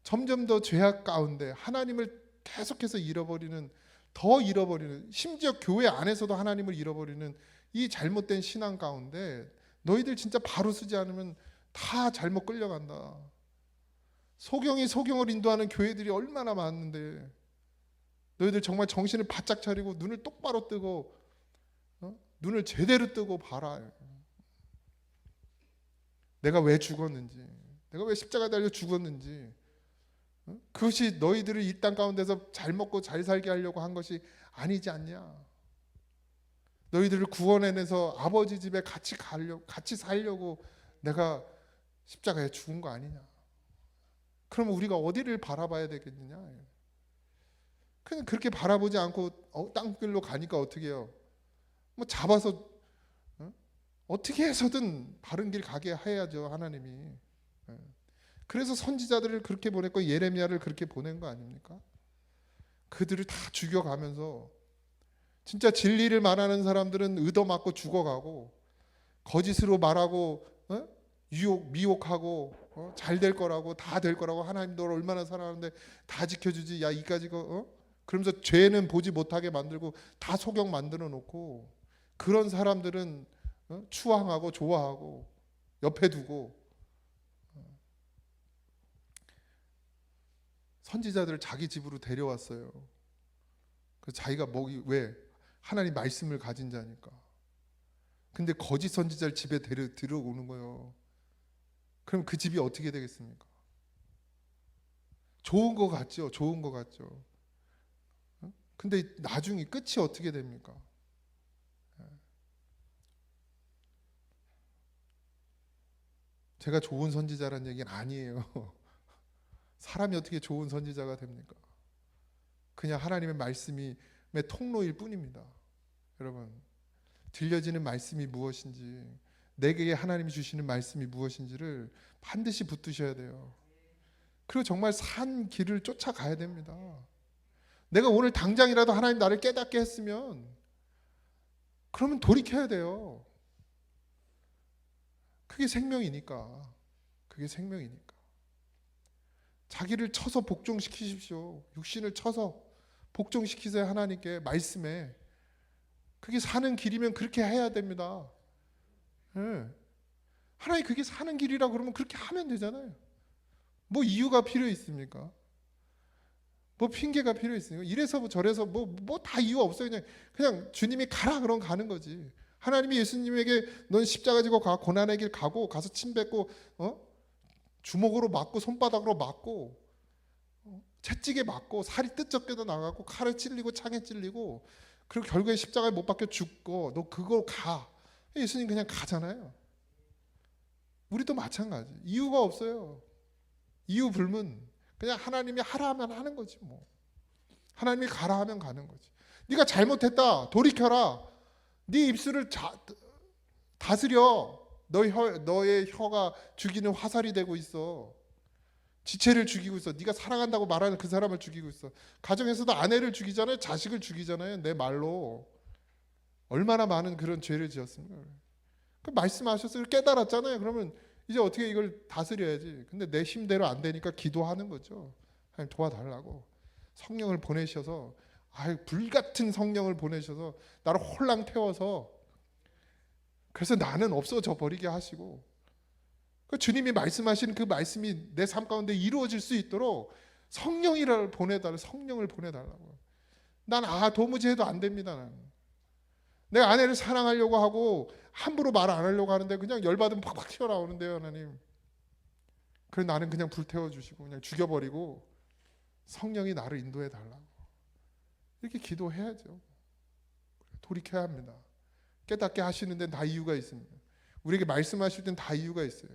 점점 더 죄악 가운데 하나님을 계속해서 더 잃어버리는, 심지어 교회 안에서도 하나님을 잃어버리는 이 잘못된 신앙 가운데 너희들 진짜 바로 쓰지 않으면 다 잘못 끌려간다. 소경이 소경을 인도하는 교회들이 얼마나 많은데 너희들 정말 정신을 바짝 차리고 눈을 똑바로 뜨고 눈을 제대로 뜨고 봐라. 내가 왜 죽었는지, 내가 왜 십자가에 달려 죽었는지, 그것이 너희들을 이 땅 가운데서 잘 먹고 잘 살게 하려고 한 것이 아니지 않냐. 너희들을 구원해내서 아버지 집에 같이 살려고 내가 십자가에 죽은 거 아니냐. 그러면 우리가 어디를 바라봐야 되겠느냐. 그냥 그렇게 바라보지 않고 땅길로 가니까 어떻게 해요? 뭐 잡아서 어떻게 해서든 바른 길 가게 해야죠 하나님이. 그래서 선지자들을 그렇게 보냈고 예레미야를 그렇게 보낸 거 아닙니까? 그들을 다 죽여가면서 진짜 진리를 말하는 사람들은 의도맞고 죽어가고 거짓으로 말하고 미혹하고 잘 될 거라고 다 될 거라고 하나님 너를 얼마나 사랑하는데 다 지켜주지 야 이까지 그러면서 죄는 보지 못하게 만들고 다 소경 만들어 놓고 그런 사람들은 추앙하고 좋아하고 옆에 두고 선지자들을 자기 집으로 데려왔어요. 그래서 자기가 왜 하나님 말씀을 가진 자니까. 근데 거짓 선지자를 집에 들어오는 거예요. 그럼 그 집이 어떻게 되겠습니까? 좋은 거 같죠. 좋은 거 같죠. 근데 나중에 끝이 어떻게 됩니까? 제가 좋은 선지자라는 얘기는 아니에요. 사람이 어떻게 좋은 선지자가 됩니까? 그냥 하나님의 말씀의 통로일 뿐입니다. 여러분, 들려지는 말씀이 무엇인지, 내게 하나님이 주시는 말씀이 무엇인지를 반드시 붙드셔야 돼요. 그리고 정말 산 길을 쫓아가야 됩니다. 내가 오늘 당장이라도 하나님 나를 깨닫게 했으면 그러면 돌이켜야 돼요. 그게 생명이니까. 그게 생명이니까. 자기를 쳐서 복종시키십시오. 육신을 쳐서 복종시키세요. 하나님께 말씀에. 그게 사는 길이면 그렇게 해야 됩니다. 네. 하나님 그게 사는 길이라 그러면 그렇게 하면 되잖아요. 뭐 이유가 필요 있습니까? 뭐 핑계가 필요 있습니까? 이래서 뭐 저래서 뭐 다 이유 없어요. 그냥 주님이 가라 그러면 가는 거지. 하나님이 예수님에게 넌 십자가 지고 가 고난의 길 가고 가서 침 뱉고 주먹으로 맞고 손바닥으로 맞고 채찍에 맞고 살이 뜯적게도 나가고 칼에 찔리고 창에 찔리고 그리고 결국에 십자가에 못 박혀 죽고 너 그거 가. 예수님 그냥 가잖아요. 우리도 마찬가지. 이유가 없어요. 이유 불문. 그냥 하나님이 하라 하면 하는 거지 뭐. 하나님이 가라 하면 가는 거지. 네가 잘못했다. 돌이켜라. 네 입술을 다스려. 너의 혀가 죽이는 화살이 되고 있어. 지체를 죽이고 있어. 네가 사랑한다고 말하는 그 사람을 죽이고 있어. 가정에서도 아내를 죽이잖아요. 자식을 죽이잖아요. 내 말로. 얼마나 많은 그런 죄를 지었습니까? 그 말씀하셨어요. 깨달았잖아요. 그러면 이제 어떻게 이걸 다스려야지. 근데 내 힘대로 안 되니까 기도하는 거죠. 하나님 도와달라고. 성령을 보내셔서, 불같은 성령을 보내셔서 나를 홀랑 태워서, 그래서 나는 없어져 버리게 하시고, 그 주님이 말씀하시는 그 말씀이 내 삶 가운데 이루어질 수 있도록 성령을 보내달라고. 난 도무지 해도 안 됩니다. 나는. 내 아내를 사랑하려고 하고 함부로 말 안 하려고 하는데 그냥 열받으면 팍팍 튀어나오는데요, 하나님. 그래서 나는 그냥 불태워 주시고 그냥 죽여버리고 성령이 나를 인도해 달라고. 이렇게 기도해야죠. 돌이켜야 합니다. 깨닫게 하시는 데는 다 이유가 있습니다. 우리에게 말씀하실 땐 다 이유가 있어요.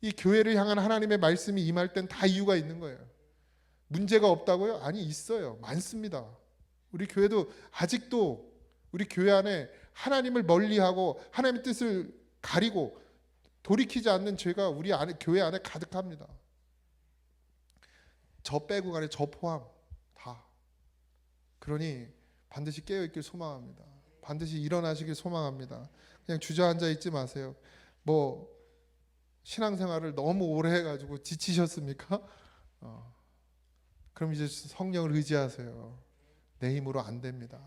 이 교회를 향한 하나님의 말씀이 임할 땐 다 이유가 있는 거예요. 문제가 없다고요? 아니, 있어요. 많습니다. 우리 교회도 아직도 우리 교회 안에 하나님을 멀리하고 하나님의 뜻을 가리고 돌이키지 않는 죄가 우리 안에, 교회 안에 가득합니다. 저 빼고 간에 저 포함 다. 그러니 반드시 깨어있길 소망합니다. 반드시 일어나시길 소망합니다. 그냥 주저앉아 있지 마세요. 신앙생활을 너무 오래 해가지고 지치셨습니까? 그럼 이제 성령을 의지하세요. 내 힘으로 안 됩니다.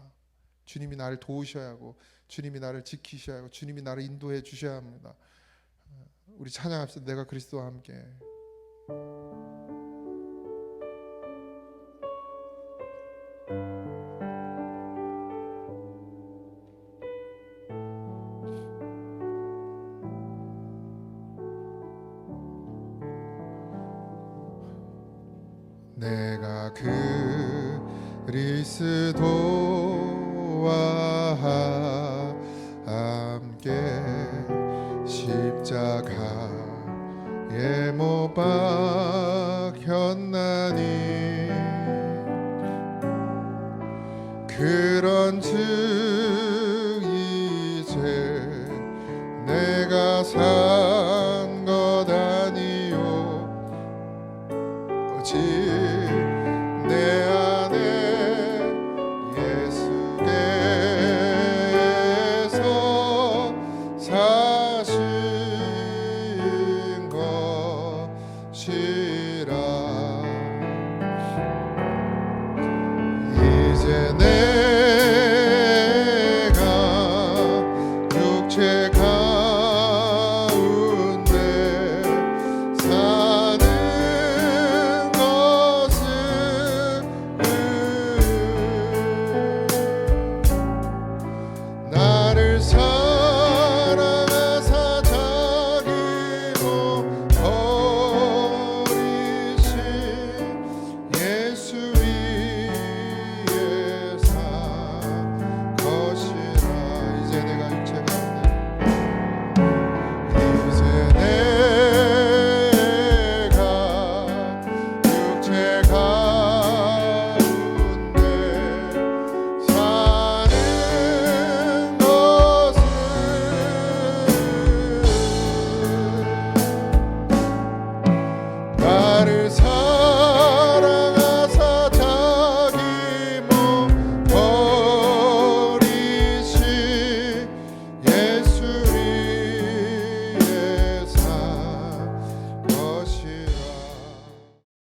주님이 나를 도우셔야 하고, 주님이 나를 지키셔야 하고, 주님이 나를 인도해 주셔야 합니다. 우리 찬양합시다. 내가 그리스도와 함께. 내가 그리스도와 함께 십자가에 못 박혔나니 그런즉 이제 내가 산 것 아니요 오직 내 안에 예수께서 사신 것이라. 이제 내가 육체 가운데 사는 것은 나를 사랑하사 자기 몸 버리신 예수 위에 산 것이라. 이제 내가 육체 가운데 이제 내가 육체 가운데 사는 것은 나를 사랑하사 자기 몸 버리신 예수 위에 산 것이라.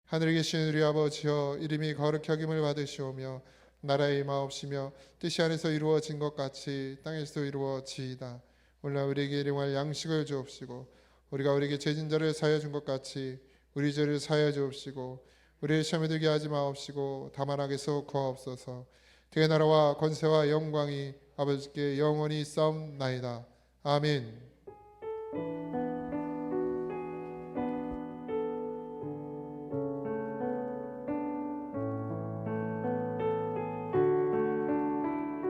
하늘에 계신 우리 아버지여, 이름이 거룩히 여김을 받으시오며 나라의 임하옵시며 뜻이 하늘에서 이루어진 것 같이 땅에서도 이루어지이다. 오늘날 우리에게 일용할 양식을 주옵시고 우리가 우리에게 죄진 자를 사하여 준 것 같이 우리 죄를 사하여 주옵시고 우리를 시험에 들게 하지 마옵시고 다만 악에서 구하옵소서. 주의 나라와 권세와 영광이 아버지께 영원히 싸움나이다. 아멘.